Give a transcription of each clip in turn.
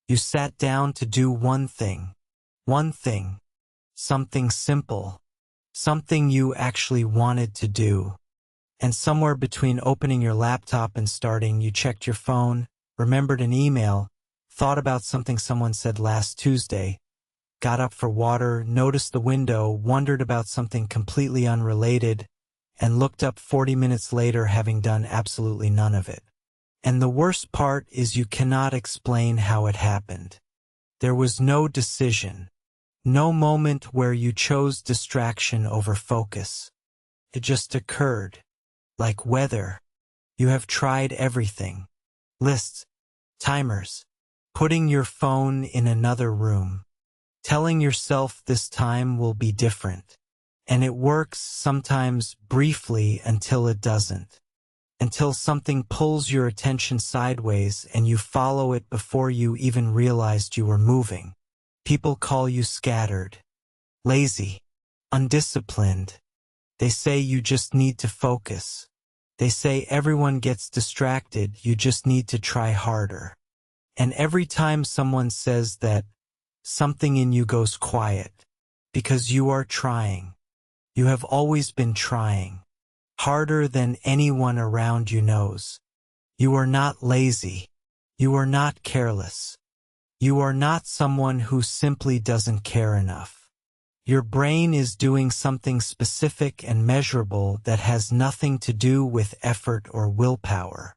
You sat down to do one thing, something simple, something you actually wanted to do. And somewhere between opening your laptop and starting, you checked your phone, remembered an email, thought about something someone said last Tuesday, got up for water, noticed the window, wondered about something completely unrelated, and looked up 40 minutes later having done absolutely none of it. And the worst part is you cannot explain how it happened. There was no decision, no moment where you chose distraction over focus. It just occurred. Like weather. You have tried everything. Lists, timers, putting your phone in another room, telling yourself this time will be different. And it works sometimes briefly until it doesn't. Until something pulls your attention sideways and you follow it before you even realized you were moving. People call you scattered, lazy, undisciplined. They say you just need to focus. They say everyone gets distracted, you just need to try harder. And every time someone says that, something in you goes quiet. Because you are trying. You have always been trying. Harder than anyone around you knows. You are not lazy. You are not careless. You are not someone who simply doesn't care enough. Your brain is doing something specific and measurable that has nothing to do with effort or willpower.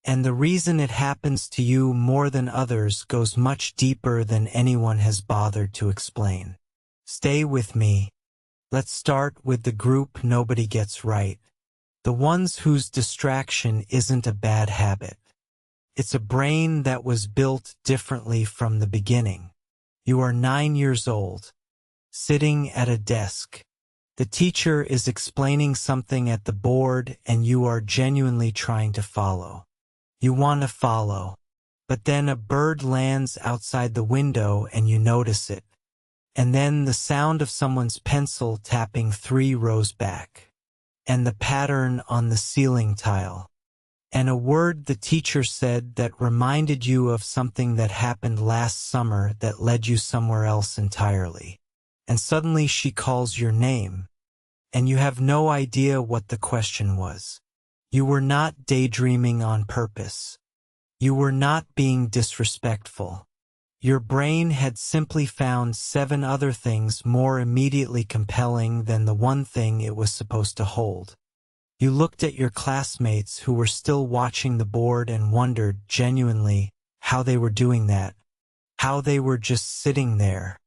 And the reason it happens to you more than others goes much deeper than anyone has bothered to explain. Stay with me. Let's start with the group nobody gets right. The ones whose distraction isn't a bad habit. It's a brain that was built differently from the beginning. You are 9 years old, sitting at a desk. The teacher is explaining something at the board and you are genuinely trying to follow. You want to follow, but then a bird lands outside the window and you notice it. And then the sound of someone's pencil tapping 3 rows back. And the pattern on the ceiling tile. And a word the teacher said that reminded you of something that happened last summer that led you somewhere else entirely. And suddenly she calls your name. And you have no idea what the question was. You were not daydreaming on purpose. You were not being disrespectful. Your brain had simply found 7 other things more immediately compelling than the one thing it was supposed to hold. You looked at your classmates who were still watching the board and wondered genuinely how they were doing that, how they were just sitting there,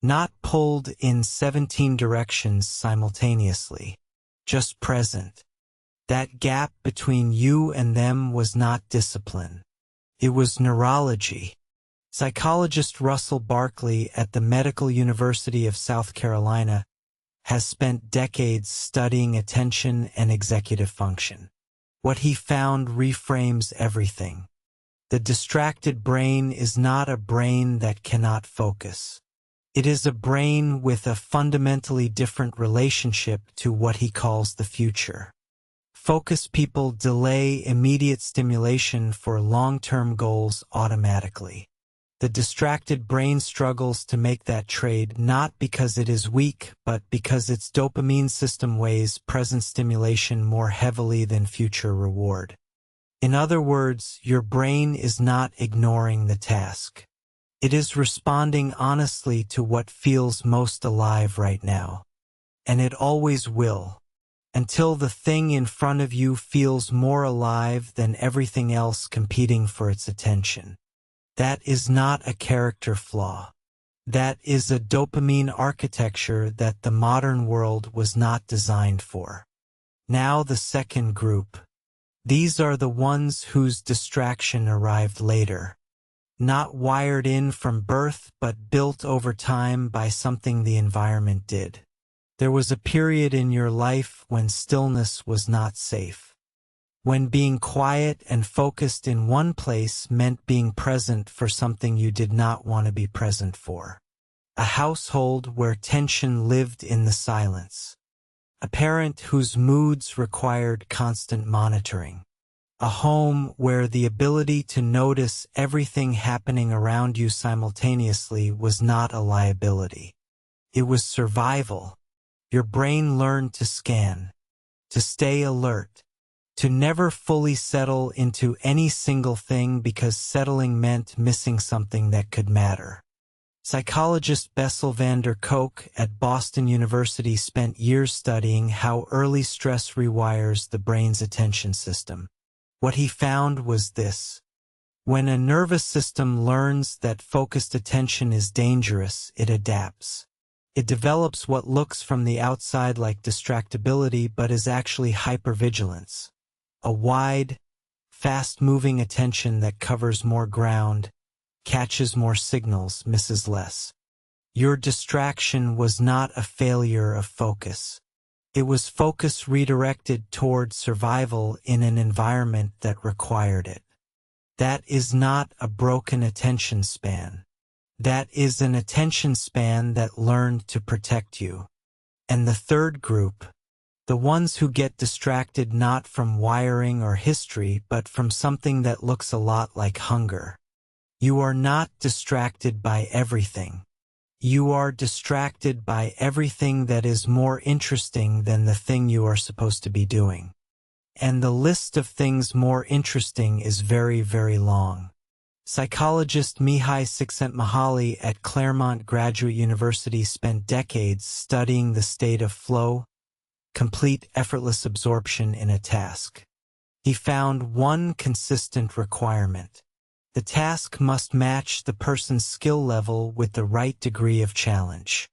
not pulled in 17 directions simultaneously, just present. That gap between you and them was not discipline. It was neurology. Psychologist Russell Barkley at the Medical University of South Carolina has spent decades studying attention and executive function. What he found reframes everything. The distracted brain is not a brain that cannot focus. It is a brain with a fundamentally different relationship to what he calls the future. Focused people delay immediate stimulation for long-term goals automatically. The distracted brain struggles to make that trade not because it is weak, but because its dopamine system weighs present stimulation more heavily than future reward. In other words, your brain is not ignoring the task. It is responding honestly to what feels most alive right now. And it always will, until the thing in front of you feels more alive than everything else competing for its attention. That is not a character flaw. That is a dopamine architecture that the modern world was not designed for. Now the second group. These are the ones whose distraction arrived later. Not wired in from birth, but built over time by something the environment did. There was a period in your life when stillness was not safe. When being quiet and focused in one place meant being present for something you did not want to be present for. A household where tension lived in the silence. A parent whose moods required constant monitoring. A home where the ability to notice everything happening around you simultaneously was not a liability. It was survival. Your brain learned to scan, to stay alert, to never fully settle into any single thing because settling meant missing something that could matter. Psychologist Bessel van der Kolk at Boston University spent years studying how early stress rewires the brain's attention system. What he found was this. When a nervous system learns that focused attention is dangerous, it adapts. It develops what looks from the outside like distractibility but is actually hypervigilance. A wide, fast-moving attention that covers more ground, catches more signals, misses less. Your distraction was not a failure of focus. It was focus redirected toward survival in an environment that required it. That is not a broken attention span. That is an attention span that learned to protect you. And the third group, the ones who get distracted not from wiring or history but from something that looks a lot like hunger. You are not distracted by everything. You are distracted by everything that is more interesting than the thing you are supposed to be doing. And the list of things more interesting is very, very long. Psychologist Mihai Csikszentmihalyi at Claremont Graduate University spent decades studying the state of flow, complete effortless absorption in a task. He found one consistent requirement. The task must match the person's skill level with the right degree of challenge.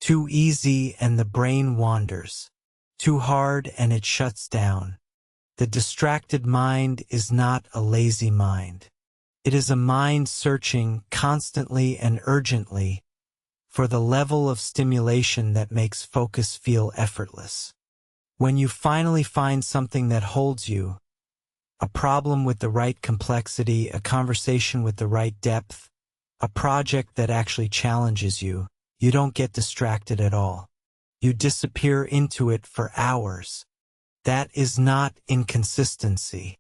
Too easy and the brain wanders. Too hard and it shuts down. The distracted mind is not a lazy mind. It is a mind searching constantly and urgently for the level of stimulation that makes focus feel effortless. When you finally find something that holds you, a problem with the right complexity, a conversation with the right depth, a project that actually challenges you, you don't get distracted at all. You disappear into it for hours. That is not inconsistency.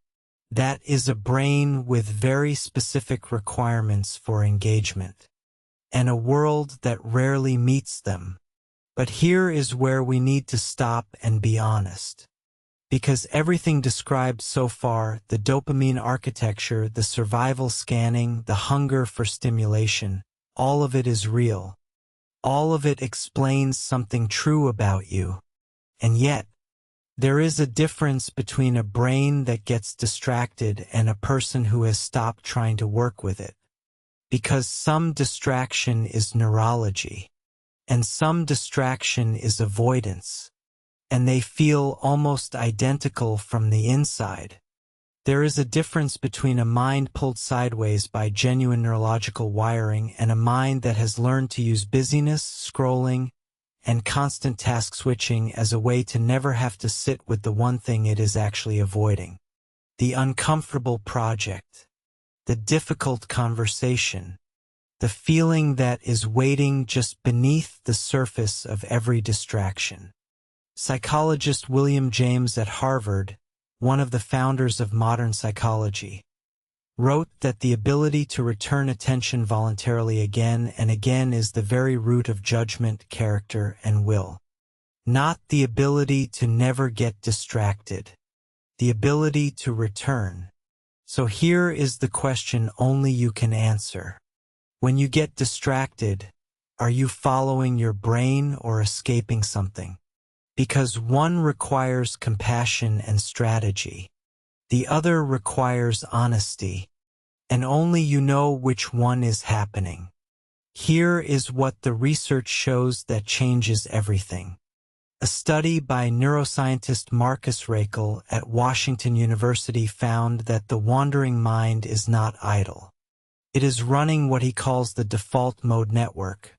That is a brain with very specific requirements for engagement, and a world that rarely meets them. But here is where we need to stop and be honest. Because everything described so far, the dopamine architecture, the survival scanning, the hunger for stimulation, all of it is real. All of it explains something true about you. And yet, there is a difference between a brain that gets distracted and a person who has stopped trying to work with it. Because some distraction is neurology, and some distraction is avoidance, and they feel almost identical from the inside. There is a difference between a mind pulled sideways by genuine neurological wiring and a mind that has learned to use busyness, scrolling, and constant task switching as a way to never have to sit with the one thing it is actually avoiding. The uncomfortable project, the difficult conversation, the feeling that is waiting just beneath the surface of every distraction. Psychologist William James at Harvard, one of the founders of modern psychology, wrote that the ability to return attention voluntarily again and again is the very root of judgment, character, and will. Not the ability to never get distracted, the ability to return. So here is the question only you can answer. When you get distracted, are you following your brain or escaping something? Because one requires compassion and strategy. The other requires honesty, and only you know which one is happening. Here is what the research shows that changes everything. A study by neuroscientist Marcus Raichle at Washington University found that the wandering mind is not idle. It is running what he calls the default mode network,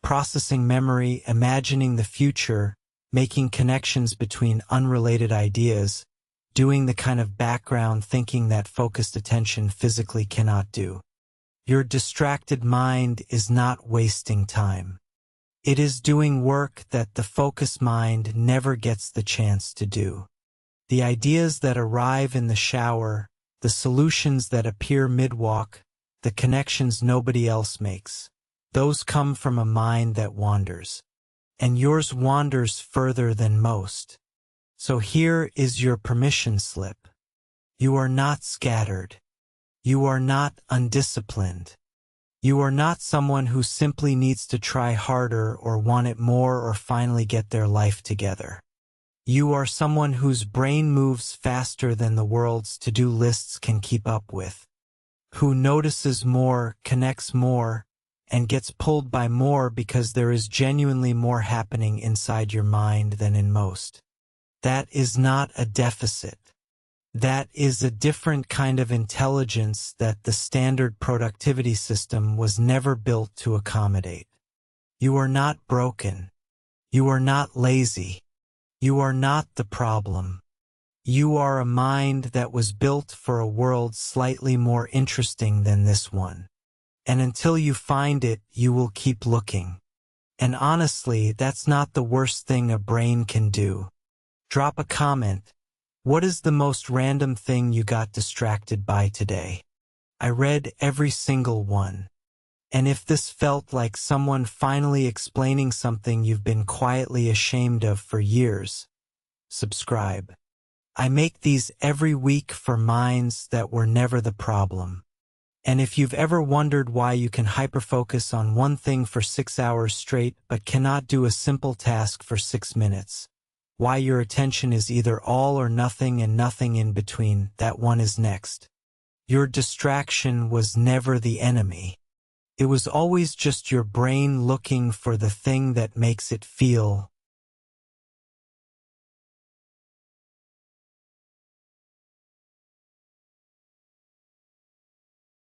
processing memory, imagining the future, making connections between unrelated ideas, doing the kind of background thinking that focused attention physically cannot do. Your distracted mind is not wasting time. It is doing work that the focused mind never gets the chance to do. The ideas that arrive in the shower, the solutions that appear mid-walk, the connections nobody else makes. Those come from a mind that wanders. And yours wanders further than most. So here is your permission slip. You are not scattered. You are not undisciplined. You are not someone who simply needs to try harder or want it more or finally get their life together. You are someone whose brain moves faster than the world's to-do lists can keep up with, who notices more, connects more, and gets pulled by more because there is genuinely more happening inside your mind than in most. That is not a deficit. That is a different kind of intelligence that the standard productivity system was never built to accommodate. You are not broken. You are not lazy. You are not the problem. You are a mind that was built for a world slightly more interesting than this one. And until you find it, you will keep looking. And honestly, that's not the worst thing a brain can do. Drop a comment. What is the most random thing you got distracted by today? I read every single one. And if this felt like someone finally explaining something you've been quietly ashamed of for years, subscribe. I make these every week for minds that were never the problem. And if you've ever wondered why you can hyperfocus on one thing for 6 hours straight but cannot do a simple task for 6 minutes, why your attention is either all or nothing and nothing in between, that one is next. Your distraction was never the enemy. It was always just your brain looking for the thing that makes it feel